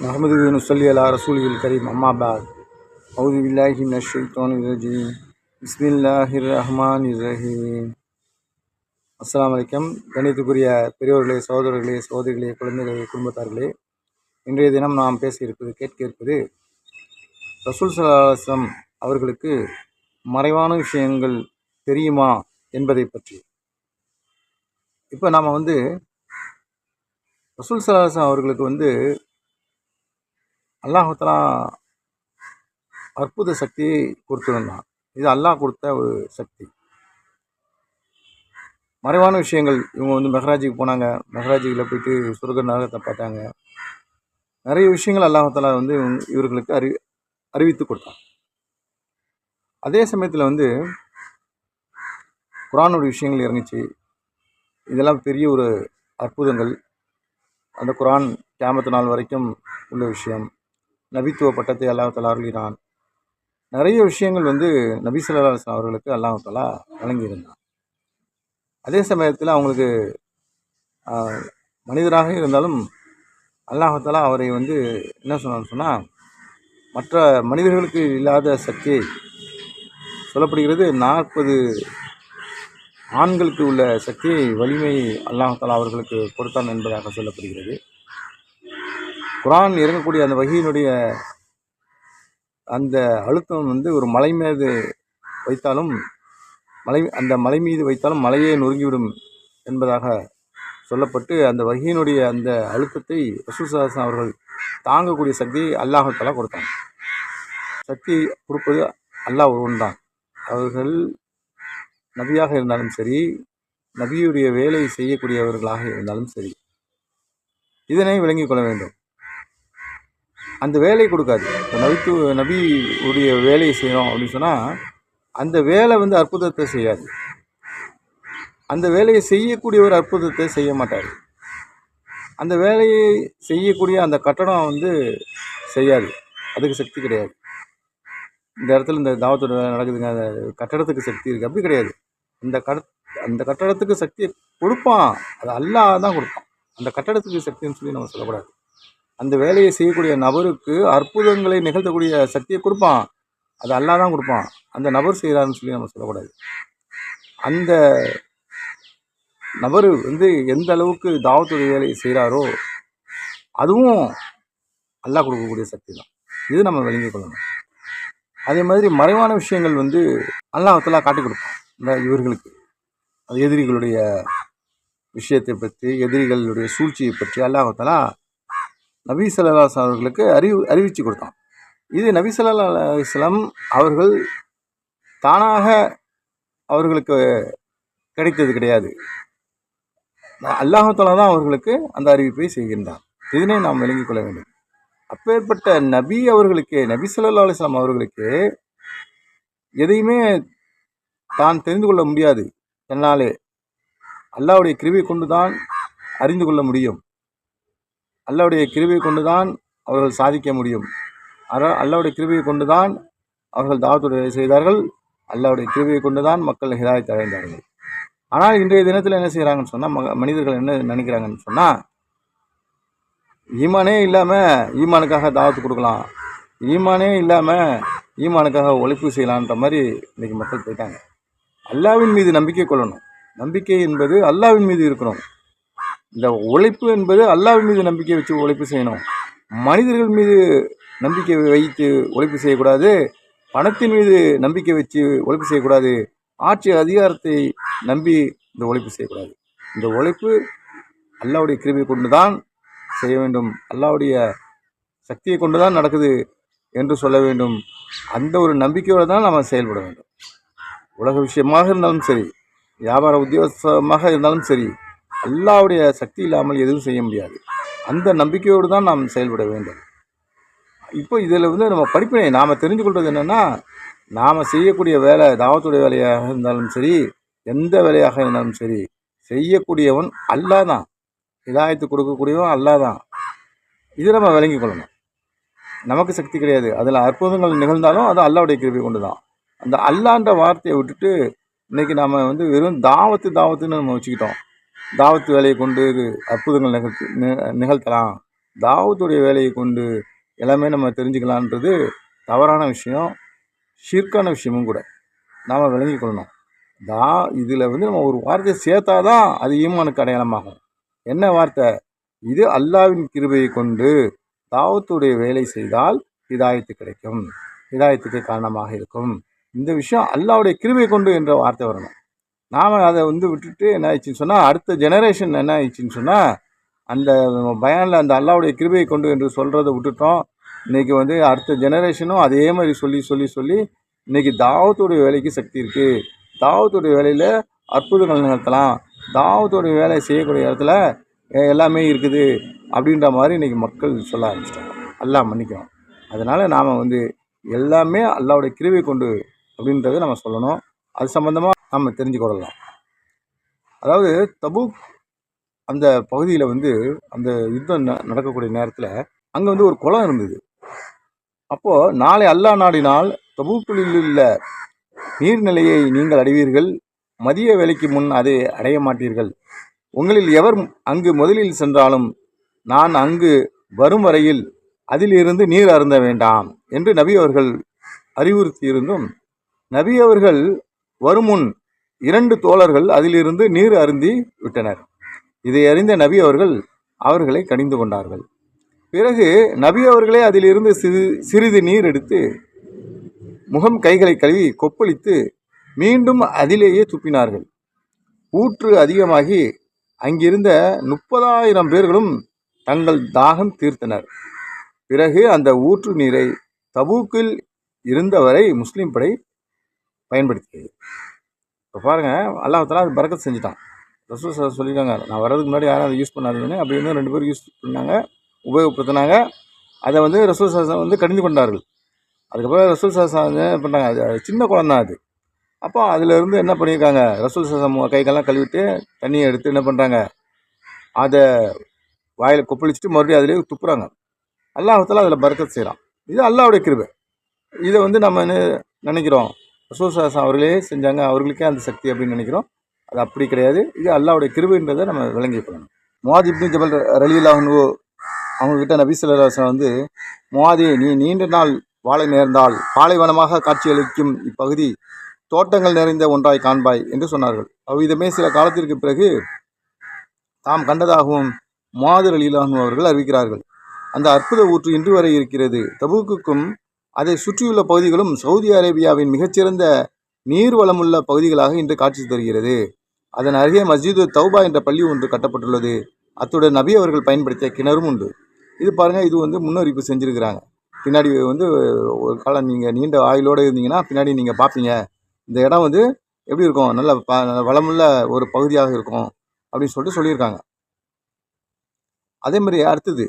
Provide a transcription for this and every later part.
नहमदुहु व नुसल्ली अला रसूलिल करीम अम्मा बाद औज़ु बिल्लाहि मिनश शैतानिर रजीम பிஸ்மில்லாஹிர் ரஹ்மானிர் ரஹீம். அஸ்ஸலாமு அலைக்கும். கணித்துக்குரிய பெரியோர்களே, சகோதரர்களே, சகோதரிகளே, குழந்தைகளே, குடும்பத்தார்களே, இன்றைய தினம் நாம் கேட்க இருப்பது ரசூல் ஸல்லல்லாஹு அலைஹி வஸல்லம் அவர்களுக்கு மறைவான விஷயங்கள் தெரியுமா என்பதை பற்றி. இப்போ நாம் ரசூல் ஸல்லல்லாஹு அலைஹி வஸல்லம் அவர்களுக்கு அல்லாஹ் தஆலா அற்புத சக்தியை கொடுத்துருந்தான். இது அல்லாஹ் கொடுத்த ஒரு சக்தி. மறைவான விஷயங்கள், இவங்க மெஹராஜுக்கு போனாங்க, மெஹராஜில் போயிட்டு சொர்க்க நரகத்தை பார்த்தாங்க. நிறைய விஷயங்கள் அல்லாஹ் தஆலா இவர்களுக்கு அறிவித்து கொடுத்தான். அதே சமயத்தில் குர்ஆனுடைய விஷயங்கள் இறங்கிச்சு. இதெல்லாம் பெரிய ஒரு அற்புதங்கள். அந்த குர்ஆன் கியாமத் நாள் வரைக்கும் உள்ள விஷயம். நபித்துவ பட்டத்தை அல்லாஹ் தஆலா அருளினான். நிறைய விஷயங்கள் நபி ஸல்லல்லாஹு அலைஹி வஸல்லம் அவர்களுக்கு அல்லாஹ் தஆலா வழங்கியிருந்தான். அதே சமயத்தில் அவங்களுக்கு மனிதராக இருந்தாலும் அல்லாஹ் தஆலா அவரை என்ன சொன்னால் மற்ற மனிதர்களுக்கு இல்லாத சக்தியை சொல்லப்படுகிறது. 40 ஆண்களுக்கு உள்ள சக்தியை, வலிமை அல்லாஹ் தஆலா அவர்களுக்கு கொடுத்தான் என்பதாக சொல்லப்படுகிறது. குர்ஆன் இறங்கக்கூடிய அந்த வஹீயினுடைய அந்த அழுத்தம் ஒரு மலை மீது வைத்தாலும் அந்த மலை மீது வைத்தாலும் மலையே நொறுங்கிவிடும் என்பதாக சொல்லப்பட்டு, அந்த வஹீயினுடைய அந்த அழுத்தத்தை ரசூல் ஸல்லல்லாஹு அலைஹி வஸல்லம் அவர்கள் தாங்கக்கூடிய சக்தியை அல்லாஹ் தஆலா கொடுத்தாங்க. சக்தி கொடுப்பது அல்லாஹ் ஒருவன் தான். அவர்கள் நபியாக இருந்தாலும் சரி, நபியுடைய வேலை செய்யக்கூடியவர்களாக இருந்தாலும் சரி, இதனை விளங்கிக் கொள்ள வேண்டும். அந்த வேலை கொடுக்காது. இப்போ நபி உடைய வேலையை செய்யணும் அப்படின்னு சொன்னால் அந்த வேலை அற்புதத்தை செய்யாது. அந்த வேலையை செய்யக்கூடிய ஒரு அற்புதத்தை செய்ய மாட்டார். அந்த வேலையை செய்யக்கூடிய அந்த கட்டடம் செய்யாது. அதுக்கு சக்தி கிடையாது. இந்த இடத்துல இந்த தாவத்தோட வேலை நடக்குதுங்க, அந்த கட்டடத்துக்கு சக்தி இருக்குது, அப்படி கிடையாது. அந்த கட்டடத்துக்கு சக்தியை கொடுப்பான், அது அல்லாஹ் தான் கொடுப்பான். அந்த கட்டடத்துக்கு சக்தின்னு சொல்லி நம்ம சொல்லக்கூடாது. அந்த வேலையை செய்யக்கூடிய நபருக்கு அற்புதங்களை நிகழ்த்தக்கூடிய சக்தியை கொடுப்பான், அது அல்லாஹ் தான் கொடுப்பான். அந்த நபர் செய்கிறாருன்னு சொல்லி நம்ம சொல்லக்கூடாது. அந்த நபர் எந்த அளவுக்கு தாவத்துடைய வேலையை செய்கிறாரோ அதுவும் அல்லாஹ் கொடுக்கக்கூடிய சக்தி தான். இது நம்ம விளங்கிக் கொள்ளணும். அதே மாதிரி மறைவான விஷயங்கள் அல்லாஹ் தஆலா காட்டி கொடுப்பான் இந்த இவர்களுக்கு. அது எதிரிகளுடைய விஷயத்தை பற்றி, எதிரிகளுடைய சூழ்ச்சியை பற்றி அல்லாஹ் தஆலா நபி ஸல்லல்லாஹு அலைஹி வஸல்லம் அவர்களுக்கு அறிவித்து கொடுத்தான். இது நபி ஸல்லல்லாஹு அலைஹி வஸல்லம் அவர்கள் தானாக அவர்களுக்கு கிடைத்தது கிடையாது. அல்லாஹ் தஆலா தான் அவர்களுக்கு அந்த அறிவிப்பை செய்கின்றான். இதனை நாம் விளங்கிக் கொள்ள வேண்டும். அப்பேற்பட்ட நபி அவர்களுக்கு, நபி ஸல்லல்லாஹு அலைஹி வஸல்லம் அவர்களுக்கு எதையுமே தான் தெரிந்து கொள்ள முடியாது. தன்னாலே அல்லாஹ்வுடைய கிருபை கொண்டு தான் அறிந்து கொள்ள முடியும். அல்லாஹ்வுடைய கிருபை கொண்டு தான் அவர்கள் சாதிக்க முடியும். அல்லாஹ்வுடைய கிருபையை கொண்டு தான் அவர்கள் தாவத்துடைய செய்தார்கள். அல்லாஹ்வுடைய கிருபையை கொண்டு தான் மக்கள் ஹிதாயத் அடைந்தார்கள். ஆனால் இன்றைய தினத்தில் என்ன செய்கிறாங்கன்னு சொன்னால், மனிதர்கள் என்ன நினைக்கிறாங்கன்னு சொன்னால், ஈமானே இல்லாமல் ஈமானுக்காக தாவத்து கொடுக்கலாம், ஈமானே இல்லாமல் ஈமானுக்காக உழைப்பு செய்யலான்ற மாதிரி இன்றைக்கி மக்கள் போயிட்டாங்க. அல்லாஹ்வின் மீது நம்பிக்கை கொள்ளணும். நம்பிக்கை என்பது அல்லாஹ்வின் மீது இருக்கணும். இந்த உழைப்பு என்பது அல்லாஹ்வின் மீது நம்பிக்கை வச்சு உழைப்பு செய்யணும். மனிதர்கள் மீது நம்பிக்கை வைத்து உழைப்பு செய்யக்கூடாது. பணத்தின் மீது நம்பிக்கை வச்சு உழைப்பு செய்யக்கூடாது. ஆட்சி அதிகாரத்தை நம்பி இந்த உழைப்பு செய்யக்கூடாது. இந்த உழைப்பு அல்லாஹ்வுடைய கிருபையை கொண்டு தான் செய்ய வேண்டும். அல்லாஹ்வுடைய சக்தியை கொண்டு தான் நடக்குது என்று சொல்ல வேண்டும். அந்த ஒரு நம்பிக்கையோடு தான் நம்ம செயல்பட வேண்டும். உலக விஷயமாக இருந்தாலும் சரி, வியாபார உத்தியோகமாக இருந்தாலும் சரி, அல்லாஹ்வுடைய சக்தி இல்லாமல் எதுவும் செய்ய முடியாது. அந்த நம்பிக்கையோடு தான் நாம் செயல்பட வேண்டும். இப்போ இதில் நம்ம படிப்பினை நாம் தெரிஞ்சு கொள்வது என்னென்னா, நாம் செய்யக்கூடிய வேலை, தாவத்துடைய வேலையாக இருந்தாலும் சரி, எந்த வேலையாக இருந்தாலும் சரி, செய்யக்கூடியவன் அல்லாஹ் தான். ஹிதாயத்து கொடுக்கக்கூடியவன் அல்லாஹ் தான். இதை நம்ம விளங்கிக் கொள்ளணும். நமக்கு சக்தி கிடையாது. அதில் அற்புதங்கள் நிகழ்ந்தாலும் அது அல்லாஹ்வுடைய கிருபை கொண்டு தான். அந்த அல்லாஹ்ன்ற வார்த்தையை விட்டுட்டு இன்றைக்கி நாம் வெறும் தாவத்துன்னு நம்ம வச்சுக்கிட்டோம். தாவத்து வேலையை கொண்டு அற்புதங்கள் நிகழ்த்தலாம், தாவூதுடைய வேலையை கொண்டு எல்லாமே நம்ம தெரிஞ்சுக்கலான்றது தவறான விஷயம், ஷிர்கான விஷயமும் கூட. நாம் விளங்கி கொள்ளணும். இதில் வந்து நம்ம ஒரு வார்த்தையை சேர்த்தா தான் அது ஈமானுக்கு அடையாளமாகும். என்ன வார்த்தை? இது அல்லாஹ்வின் கிருபையை கொண்டு தாவூதுடைய வேலை செய்தால் ஹிதாயத்து கிடைக்கும், ஹிதாயத்துக்கு காரணமாக இருக்கும். இந்த விஷயம் அல்லாஹ்வுடைய கிருபை கொண்டு என்ற வார்த்தை வரணும். நாம் அதை வந்து விட்டுட்டு என்ன ஆயிடுச்சுன்னு சொன்னால், அடுத்த ஜெனரேஷன் என்ன ஆயிடுச்சுன்னு சொன்னால், அந்த பயானில் அந்த அல்லாஹ்வுடைய கிருபையை கொண்டு என்று சொல்கிறத விட்டுட்டோம். இன்றைக்கி வந்து அடுத்த ஜெனரேஷனும் அதே மாதிரி சொல்லி சொல்லி சொல்லி இன்றைக்கி தாவூதுடைய வேலைக்கு சக்தி இருக்குது, தாவூதுடைய வேலையில் அற்புதங்கள் நிகழ்த்தலாம், தாவூதுடைய வேலை செய்யக்கூடிய இடத்துல எல்லாமே இருக்குது அப்படின்ற மாதிரி இன்றைக்கி மக்கள் சொல்ல ஆரம்பிச்சிட்டாங்க. அல்லாஹ் மன்னிக்கணும். அதனால் நாம் வந்து எல்லாமே அல்லாஹ்வுடைய கிருபை கொண்டு அப்படின்றத நம்ம சொல்லணும். அது சம்மந்தமாக நம்ம தெரிஞ்சுக்கொள்ளலாம். அதாவது தபூக் அந்த பகுதியில் வந்து அந்த யுத்தம் நடக்கக்கூடிய நேரத்தில் அங்கே வந்து ஒரு குளம் இருந்தது. அப்போது நாளை அல்லாஹ் நாடினால் தபூக்கில் உள்ள நீர்நிலையை நீங்கள் அடைவீர்கள், மதிய வேலைக்கு முன் அதை அடைய மாட்டீர்கள். உங்களில் எவர் அங்கு முதலில் சென்றாலும் நான் அங்கு வரும் வரையில் அதிலிருந்து நீர் அருந்த வேண்டாம் என்று நபி அவர்கள் அறிவுறுத்தியிருந்தும், நபி அவர்கள் வருமுன் 2 தோழர்கள் அதிலிருந்து நீர் அருந்தி விட்டனர். இதை அறிந்த நபி அவர்கள் அவர்களை கடிந்து கொண்டார்கள். பிறகு நபி அவர்களே அதிலிருந்து சிறிது நீர் எடுத்து முகம் கைகளை கழுவி கொப்பளித்து மீண்டும் அதிலேயே துப்பினார்கள். ஊற்று அதிகமாகி அங்கிருந்த 30,000 பேர்களும் தங்கள் தாகம் தீர்த்தனர். பிறகு அந்த ஊற்று நீரை தபூக்கில் இருந்தவரை முஸ்லீம் படை பயன்படுத்தியது. இப்போ பாருங்கள், அல்லாஹ் தஆலா அது பரக்கத் செஞ்சுட்டான். ரசூல் சொல்லியிருக்காங்க, நான் வர்றதுக்கு முன்னாடி யாரும் அதை யூஸ் பண்ணாதீங்கன்னு. அப்படின்னு 2 பேரும் யூஸ் பண்ணாங்க, உபயோகப்படுத்தினாங்க. அதை வந்து ரசூல் வந்து கடிந்து கொண்டார்கள். அதுக்கப்புறம் ரசூல் என்ன பண்ணாங்க, அது சின்ன குழந்தை அது. அப்போ அதிலிருந்து என்ன பண்ணியிருக்காங்க, ரசூல் கைக்கெல்லாம் கழுவிட்டு தண்ணியை எடுத்து என்ன பண்ணுறாங்க, அதை வாயில் கொப்பளிச்சுட்டு மறுபடியும் அதிலே துப்புறாங்க. அல்லாஹ் தஆலா அதில் பரக்கத் செய்கிறான். இது அல்லாஹ்வுடைய கிருபை. இதை வந்து நம்ம என்ன நினைக்கிறோம், ரசூல் அவர்களே செஞ்சாங்க, அவர்களுக்கே அந்த சக்தி அப்படின்னு நினைக்கிறோம். அது அப்படி கிடையாது. இது அல்லாஹ்வுடைய கிருபைன்றதை நம்ம விளங்கிக்கணும். முஆத் இப்னு ஜபல் ரலியல்லாஹு அன்ஹு அவங்கக்கிட்ட நபி ஸல்லல்லாஹு அலைஹி வஸல்லம் வந்து, முஆதே, நீ நீண்ட நாள் வாழ நேர்ந்தால் பாலைவனமாக காட்சியளிக்கும் இப்பகுதி தோட்டங்கள் நிறைந்த ஒன்றாய் காண்பாய் என்று சொன்னார்கள். அவ்விதமே சில காலத்திற்கு பிறகு தாம் கண்டதாகவும் முஆத் ரலியல்லாஹு அன்ஹு அவர்கள் அறிவிக்கிறார்கள். அந்த அற்புத ஊற்று இன்று வரை இருக்கிறது. தபூக்குக்கும் அதை சுற்றியுள்ள பகுதிகளும் சவுதி அரேபியாவின் மிகச்சிறந்த நீர் வளமுள்ள பகுதிகளாக இன்று காட்சி தருகிறது. அதன் அருகே மஸ்ஜிது தௌபா என்ற பள்ளி ஒன்று கட்டப்பட்டுள்ளது. அத்துடன் நபி அவர்கள் பயன்படுத்திய கிணறும் உண்டு. இது பாருங்கள், இது வந்து முன்னறிவிப்பு செஞ்சுருக்கிறாங்க. பின்னாடி வந்து ஒரு காலம் நீங்கள் நீண்ட ஆயுளோடு இருந்தீங்கன்னா பின்னாடி நீங்கள் பார்ப்பீங்க, இந்த இடம் வந்து எப்படி இருக்கும், நல்ல வளமுள்ள ஒரு பகுதியாக இருக்கும் அப்படின்னு சொல்லிட்டு சொல்லியிருக்காங்க. அதே மாதிரி அடுத்தது,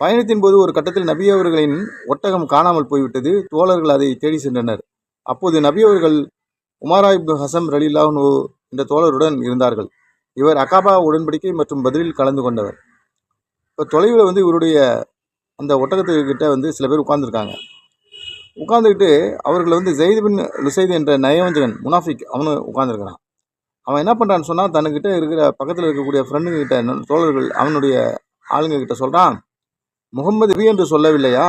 பயணத்தின் போது ஒரு கட்டத்தில் நபி அவர்களின் ஒட்டகம் காணாமல் போய்விட்டது. தோழர்கள் அதை தேடி சென்றனர். அப்போது நபி அவர்கள் உமாரா இப்னு ஹசம் ரலியல்லாஹு அன்ஹு என்ற தோழருடன் இருந்தார்கள். இவர் அகாபா உடன்படிக்கை மற்றும் பதிலில் கலந்து கொண்டவர். இப்போ தொலைவில் வந்து இவருடைய அந்த ஒட்டகத்துக்கிட்ட வந்து சில பேர் உட்கார்ந்துருக்காங்க. உட்காந்துக்கிட்டு அவர்கள் வந்து ஜெயித் பின் லுசைத் என்ற நயவஞ்சகன் முனாஃபிக் அவனு உட்காந்துருக்கிறான். அவன் என்ன பண்ணுறான்னு சொன்னால், தன்னுக்கிட்ட இருக்கிற பக்கத்தில் இருக்கக்கூடிய ஃப்ரெண்டுங்கிட்ட தோழர்கள் அவனுடைய ஆளுங்கக்கிட்ட சொல்கிறான், முகம்மது நபி என்று சொல்லவில்லையா,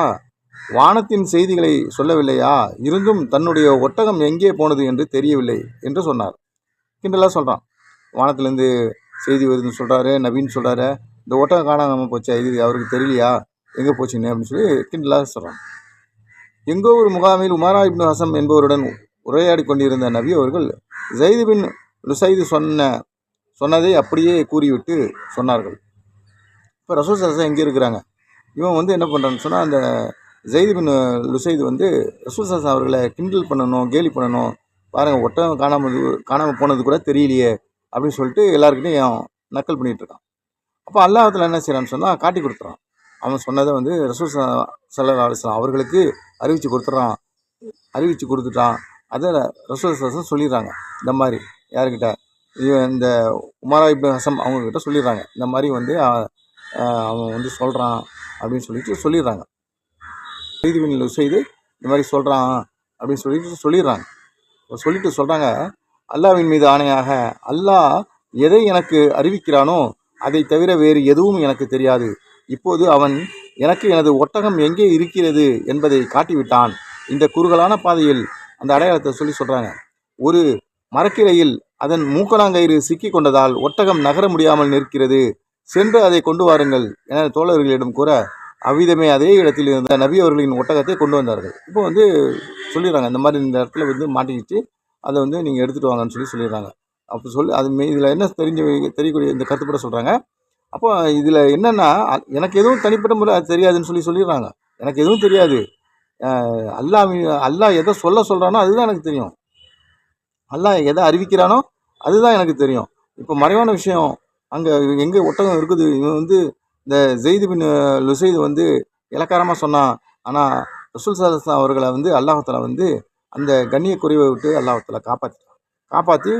வானத்தின் செய்திகளை சொல்லவில்லையா, இருந்தும் தன்னுடைய ஒட்டகம் எங்கே போனது என்று தெரியவில்லை என்று சொன்னார். கிண்டலாக சொல்கிறான், வானத்திலேருந்து செய்தி வருதுன்னு சொல்கிறாரு, நபின்னு சொல்கிறாரு, இந்த ஒட்டகம் காணாமல் போச்சா, இது அவருக்கு தெரியலையா, எங்கே போச்சுன்னு அப்படின்னு சொல்லி கிண்டலாக சொல்கிறான். எங்கோ ஒரு முகாமில் உமாரா இப்னு ஹசம் என்பவருடன் உரையாடி கொண்டிருந்த நபி அவர்கள் ஜெயித் பின் லுசைது சொன்னதை அப்படியே கூறிவிட்டு சொன்னார்கள். இப்போ ரசூல் ஸல்லல்லாஹு எங்கே இருக்கிறாங்க, இவன் வந்து என்ன பண்ணுறான்னு சொன்னால், அந்த ஜெயித் பின் லுசைது வந்து ரசூல் ஸல்லல்லாஹு அவர்களை கிண்டல் பண்ணணும், கேலி பண்ணணும், பாருங்கள் ஒட்டகம் காணாமல் போனது கூட தெரியலையே அப்படின்னு சொல்லிட்டு எல்லாருக்கிட்டையும் நக்கல் பண்ணிகிட்ருக்கான். அப்போ அல்லாஹ் தஆலா என்ன செய்கிறான்னு சொன்னால், காட்டி கொடுத்துறான். அவன் சொன்னதை வந்து ரசூல் ஸல்லல்லாஹு அலைஹி வஸல்லம் அவர்களுக்கு அறிவித்து கொடுத்துட்டான். அதை ரசூல் ஸல்லல்லாஹு அலைஹி வஸல்லம் சொல்லிடுறாங்க. இந்த மாதிரி யாருக்கிட்ட, இந்த உமாரா இப்னு ஹசம் அவங்கக்கிட்ட சொல்லிடுறாங்க, இந்த மாதிரி வந்து அவன் வந்து சொல்கிறான் அப்படின்னு சொல்லிடுறாங்க. ஜெயித் பின் லுசைது இந்த மாதிரி சொல்கிறான் அப்படின்னு சொல்லிடுறாங்க. சொல்லிட்டு சொல்கிறாங்க, அல்லாஹ்வின் மீது ஆணையாக, அல்லாஹ் எதை எனக்கு அறிவிக்கிறானோ அதை தவிர வேறு எதுவும் எனக்கு தெரியாது. இப்போது அவன் எனக்கு எனது ஒட்டகம் எங்கே இருக்கிறது என்பதை காட்டிவிட்டான். இந்த குறுகலான பாதையில் அந்த அடையாளத்தை சொல்கிறாங்க. ஒரு மரக்கிளையில் அதன் மூக்கணாங்கயிறு சிக்கி கொண்டதால் ஒட்டகம் நகர முடியாமல் நிற்கிறது. சென்று அதை கொண்டு வாருங்கள் என தோழர்களிடம் கூற அவ்விதமே அதே இடத்தில் இருந்த நபி அவர்களின் ஒட்டகத்தை கொண்டு வந்தார்கள். இப்போ சொல்லிடுறாங்க, இந்த மாதிரி இந்த இடத்துல மாட்டிக்கிச்சு, அதை நீங்கள் எடுத்துகிட்டு வாங்கன்னு சொல்லிடுறாங்க. அப்போ அது இதில் என்ன தெரியக்கூடிய இந்த கருத்துப்பட சொல்கிறாங்க. அப்போ இதில் என்னென்னா, எனக்கு எதுவும் தனிப்பட்ட முறை அது தெரியாதுன்னு சொல்லிடுறாங்க. எனக்கு எதுவும் தெரியாது. அல்லாஹ் எதை சொல்கிறானோ அதுதான் எனக்கு தெரியும். அல்லாஹ் எதை அறிவிக்கிறானோ அதுதான் எனக்கு தெரியும். இப்போ மறைவான விஷயம் அங்கே எங்கே ஒட்டகம் இருக்குது, இவன் இந்த ஜெயிது பின் லுசைது இலக்காரமாக சொன்னான். ஆனால் ரசூல் ஸல்லல்லாஹு அலைஹி அவர்களை அல்லாஹ் அந்த கண்ணிய குறைவை விட்டு அல்லாஹ் காப்பாற்றி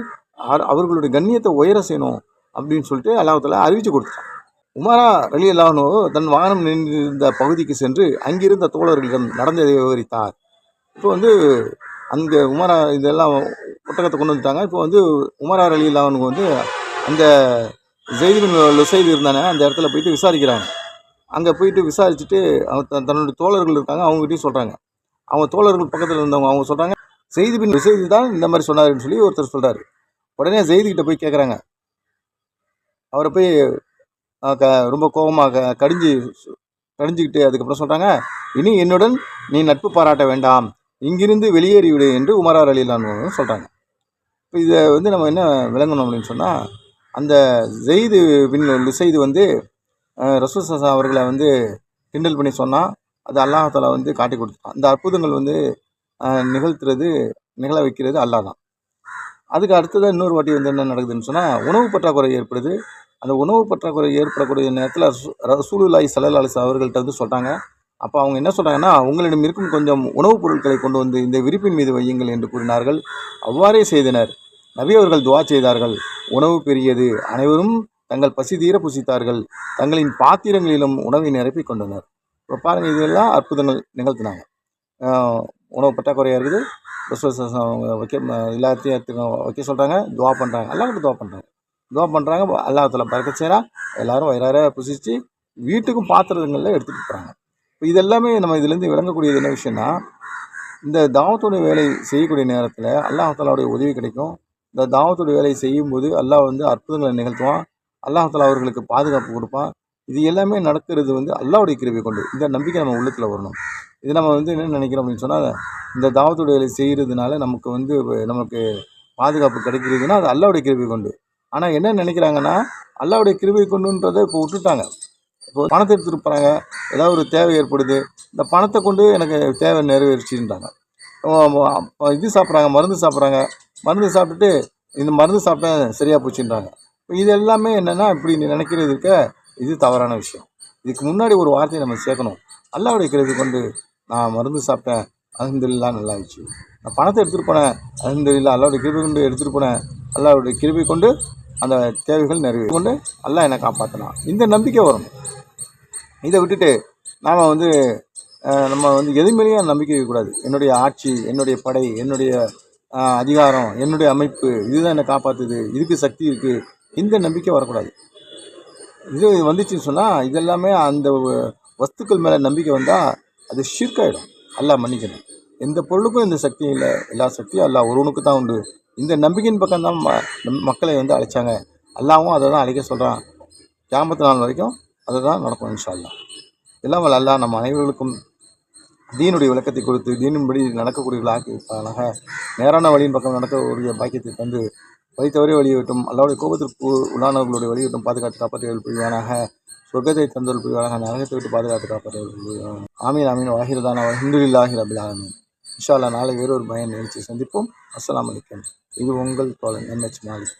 அவர்களுடைய கண்ணியத்தை உயர செய்யணும் அப்படின்னு சொல்லிட்டு அல்லாஹ் அறிவித்து கொடுத்தான். உமரா ரலியல்லாஹு அன்ஹு தன் வாகனம் நின்றிருந்த பகுதிக்கு சென்று அங்கிருந்த தோழர்களிடம் நடந்ததை விவரித்தார். இப்போ அங்கே உமரா இதெல்லாம் ஒட்டகத்தை கொண்டு வந்துட்டாங்க. இப்போ உமரா ரலியல்லாஹு அன்ஹு அந்த ஜெயிது பின் லுசைது இருந்தானே அந்த இடத்துல போயிட்டு விசாரிக்கிறாங்க. அங்கே போயிட்டு விசாரிச்சுட்டு தன்னுடைய தோழர்கள் இருக்காங்க, அவங்ககிட்டையும் சொல்கிறாங்க. அவங்க தோழர்கள் பக்கத்தில் இருந்தவங்க அவங்க சொல்கிறாங்க, ஜெயிது பின் லுசைது தான் இந்த மாதிரி சொன்னாருன்னு சொல்லி ஒருத்தர் சொல்கிறாரு. உடனே ஜெயிதுகிட்ட போய் கேட்குறாங்க. அவரை போய் ரொம்ப கோபமாக கடிஞ்சிக்கிட்டு அதுக்கப்புறம் சொல்கிறாங்க, இனி என்னுடன் நீ நட்பு பாராட்ட வேண்டாம், இங்கிருந்து வெளியேறிவிடு என்று உமரா ரலியல்லாஹு அன்ஹு சொல்கிறாங்க. இப்போ இதை நம்ம என்ன விளங்கணும் அப்படின்னு சொன்னால், அந்த ஜெயிது பின் லுசைது ரசூல் ஸல்லல்லாஹு அவர்களை கிண்டல் பண்ணி சொன்னால் அது அல்லாஹ் தஆலா காட்டி கொடுத்துட்டான். அந்த அற்புதங்கள் நிகழ வைக்கிறது அல்லாஹ் தான். அதுக்கு அடுத்ததாக இன்னொரு வாட்டி என்ன நடக்குதுன்னு சொன்னால், உணவு பற்றாக்குறை ஏற்படுது. அந்த உணவு பற்றாக்குறை ஏற்படக்கூடிய நேரத்தில் ரசூலுல்லாஹி ஸல்லல்லாஹு அலைஹி அவர்கள்ட்ட சொல்கிறாங்க. அப்போ அவங்க என்ன சொல்கிறாங்கன்னா, உங்களிடம் இருக்கும் கொஞ்சம் உணவுப் பொருட்களை கொண்டு இந்த விரிப்பின் மீது வையுங்கள் என்று கூறினார்கள். அவ்வாறே செய்தனர். நபி அவர்கள் துஆ செய்தார்கள். உணவு பெரியது. அனைவரும் தங்கள் பசி தீர புசித்தார்கள். தங்களின் பாத்திரங்களிலும் உணவை நிரப்பி கொண்டனர். இப்போ பாருங்கள், இதெல்லாம் அற்புதங்கள் நிகழ்த்தினாங்க. உணவு பற்றாக்குறையாக இருக்குது. ரசூல் எல்லாத்தையும் வைக்க சொல்கிறாங்க. துவா பண்ணுறாங்க. அல்லாஹ்கிட்ட துவா பண்ணுறாங்க. அல்லாஹ் தஆலா பரக்கத் செய்கிறான். எல்லோரும் வயிறார புசித்து வீட்டுக்கும் பாத்திரங்களில் எடுத்துகிட்டு போகிறாங்க. இப்போ இதெல்லாமே நம்ம இதிலேருந்து விளங்கக்கூடியது என்ன விஷயம்னா, இந்த தாவத்துடைய வேலை செய்யக்கூடிய நேரத்தில் அல்லாஹ் தஆலாவுடைய உதவி கிடைக்கும். இந்த தாவத்துடைய வேலை செய்யும்போது அல்லாஹ் அற்புதங்களை நிகழ்த்துவான். அல்லாஹ் தஆலா அவர்களுக்கு பாதுகாப்பு கொடுப்பான். இது எல்லாமே நடக்கிறது அல்லாஹ்வுடைய கிருபை கொண்டு. இந்த நம்பிக்கை நம்ம உள்ளத்தில் வரணும். இது நம்ம என்ன நினைக்கிறோம் அப்படின்னு சொன்னால், இந்த தாவத்துடைய வேலை செய்கிறதுனால நமக்கு பாதுகாப்பு கிடைக்கிறதுனா அது அல்லாஹ்வுடைய கிருபை கொண்டு. ஆனால் என்ன நினைக்கிறாங்கன்னா, அல்லாஹ்வுடைய கிருபை கொண்டுன்றதை இப்போ விட்டுட்டாங்க. இப்போ பணத்தை எடுத்துகிட்டு போகிறாங்க, ஏதாவது ஒரு தேவை ஏற்படுது, இந்த பணத்தை கொண்டு எனக்கு தேவை நிறைவேறிச்சுன்றாங்க. இது சாப்பிட்றாங்க, மருந்து சாப்பிட்றாங்க, மருந்து சாப்பிட்டுட்டு இந்த மருந்து சாப்பிட்டேன் சரியாக போச்சுன்றாங்க. இது எல்லாமே என்னென்னா, இப்படி நினைக்கிறது இது தவறான விஷயம். இதுக்கு முன்னாடி ஒரு வார்த்தையை நம்ம சேர்க்கணும். அல்லாஹ்வுடைய கிருபை கொண்டு நான் மருந்து சாப்பிட்டேன், அல்ஹம்துலில்லாஹ் நல்லா ஆயிடுச்சு. நான் பணத்தை எடுத்துகிட்டு போனேன், அல்ஹம்துலில்லாஹ் அல்லாஹ்வுடைய கிருபை கொண்டு எடுத்துகிட்டு போனேன், அல்லாஹ்வுடைய கிருபை கொண்டு அந்த தேவைகள் நிறைவேறி கொண்டு அல்லாஹ் என்னை காப்பாற்றினான். இந்த நம்பிக்கை வரணும். இதை விட்டுட்டு நாம் நம்ம எது மேலேயும் நம்பிக்கை இருக்கக்கூடாது. என்னுடைய ஆட்சி, என்னுடைய படை, என்னுடைய அதிகாரம், என்னுடைய அமைப்பு இதுதான் என்னை காப்பாற்றுது, இதுக்கு சக்தி இருக்குது, இந்த நம்பிக்கை வரக்கூடாது. இது வந்துச்சுன்னு சொன்னால் இதெல்லாமே அந்த வஸ்துக்கள் மேலே நம்பிக்கை வந்தால் அது ஷிர்காயிடும். அல்லாஹ் மன்னிக்கணும். எந்த பொருளுக்கும் இந்த சக்தி இல்லை, எல்லா சக்தியும் அல்லாஹ் ஒருவனுக்கு தான் உண்டு. இந்த நம்பிக்கையின் பக்கம் தான் மக்களை அழைச்சாங்க. அல்லாஹ்வும் அதை தான் அழைக்க சொல்கிறான். கியாமத் நாள் வரைக்கும் அதை தான் நடக்கும் இன்ஷா அல்லாஹ். எல்லாம் வல்ல அல்லாஹ் நம்ம அனைவர்களுக்கும் தீனுடைய விளக்கத்தை கொடுத்து தீனின்படி நடக்கக்கூடியவர்கள் ஆக்கி வைப்பானாக. நேரான வழியின் பக்கம் நடக்கக்கூடிய பாக்கியத்தை தந்து வழித்தவரை வழிவிட்டும் அல்லாஹ்வுடைய கோபத்திற்கு உள்ளானவர்களுடைய வழிவிட்டும் பாதுகாத்து காப்பாற்றுகள் புரிவானாக. சொர்க்கத்தை தந்தல் புரிவானாக. நரகத்தை விட்டு பாதுகாத்து காப்பாற்றுகள் புரிவானாக. ஆமீன் ஆமீன். வாஹிரதான அல்ஹம்துலில்லாஹி ரப்பில் ஆலமீன். இன்ஷா அல்லாஹ் நாளை வேறொரு பயன் நிகழ்ச்சி சந்திப்போம். அஸ்ஸலாமு அலைக்கும். இது உங்கள் தோழன் MH மாலிக்.